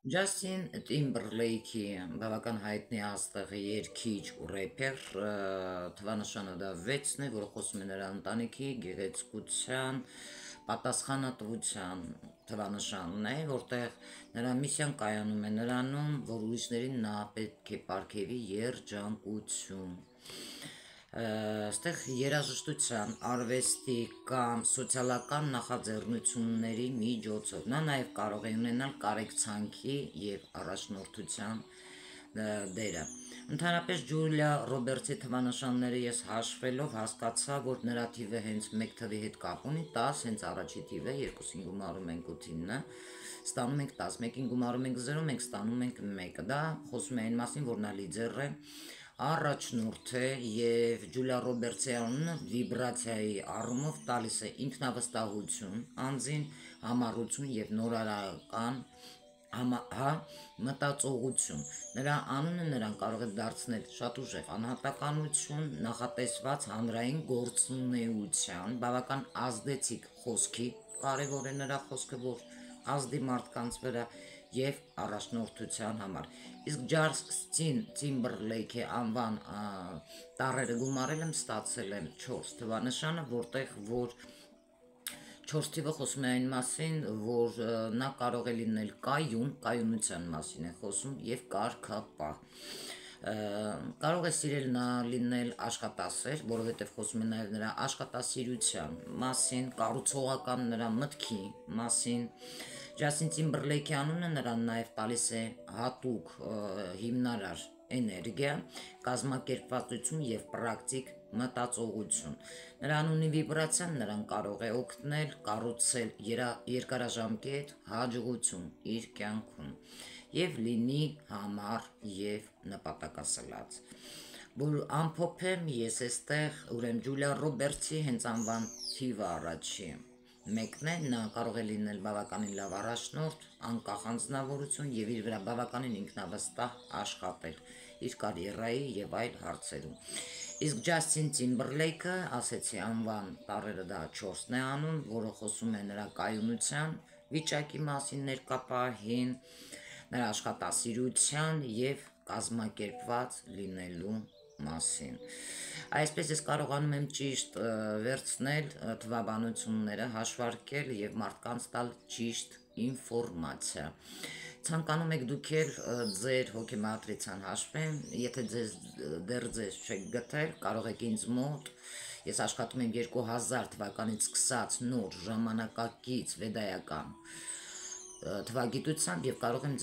Ջասթին Տիմբերլեյքի բավական հայտնի աստղ երգիչ ու рэփեր թվանշանը դա 6-ն է, որը խոսում է նրա ընտանիքի գեղեցկության պատասխանատվության թվանշանն է, որտեղ նրա միսիան կայանում է նրանում, որ ուրիշներին նա պետք է պարգևի երջանկություն ստեղ երաժշտության, արվեստի կամ սոցիալական նախաձեռնությունների միջոցով նա նաև կարող է ունենալ կարեկցանքի և առաջնորդության դերը։ Ընդհանրապես Ջուլիա Ռոբերտսի թվանշանները ես հաշվելով հասկացա, որ նրա թիվը հենց մեկ թվի հետ կապ ունի, 10 հենց առաջի թիվ է, 2-ին գումարում ենք 8-ը, ստանում ենք 10, 1-ին գումարում ենք 0, մենք ստանում ենք 1, դա խոսում է այն մասին, որ նա լիդեր է, առաջնորդ է և Ջուլիա Ռոբերտսի անունը վիբրացիայի առումով տալիս է ինքնավստահություն, անձին համառություն և նորարարական մտածողություն։ Նրա անունը նրան կարող է դարձնել շատ ուժեղ անհատականություն, նախատեսված հանրային գործունեության, բավական ազդեցիկ խոսքի, կարևոր է նրա խոսքը, որ ազդի մարդկանց վրա և առաջնորդության համար։ Իսկ Ջասթին Տիմբերլեյքի անվան տառերը գումարել եմ, ստացել եմ 4 թվանշանը, որտեղ որ 4 թիվը խոսում է այն մասին, որ նա կարող է լինել կայուն, կայունության մասին է խոսում և կարգապահ։ Կարող է սիրել նա լինել աշխատասեր, որովհետև խոսում է նաև նրա աշխատասիրության մասին, կառուցողական նրա մտքի մասին։ Ջասթին Տիմբերլեյքի անունը նրան նաև տալիս է հատուկ հիմնարար էներգիա, կազմակերպվածություն և պրակտիկ մտածողություն։ Նրա անունի վիբրացիան նրան կարող է օգնել կառուցել երկարաժամկետ հաջողություն իր կյանքում և լինի համառ և նպատակասլաց։ Որ ամփոփեմ, ես էստեղ ուրեմն Ջուլիա Ռոբերտսի հենց անվան թիվը առաջի մեկն է, նա կարող է լինել բավականին լավ առաջնորդ, անկախ անձնավորություն և իր վրա բավականին ինքնավստահ աշխատել իր կարիերայի և այլ հարցերում։ Իսկ Ջասթին Տիմբերլեյքը, ասեցի անվան տառերը դա 4-ն է անում, որը խոսում է նրա կայունության վիճակի մասին ներկա պահին, նրա աշխատասիրության և կազմակերպված լինելու մասին։ Այսպես ես կարողանում եմ ճիշտ վերցնել թվաբանությունները, հաշվարկել և մարդկանց տալ ճիշտ ինֆորմացիա։ Ցանկանում եք դուք էլ ձեր հոգեմատրիցան հաշվեն, եթե դեռ ձեզ չեք գտել, կարող եք ինձ մոտ, ես աշխատում եմ 2000 թվականից սկսած նոր ժամանակակից վեդայական թվագիտությամբ և կարող եմ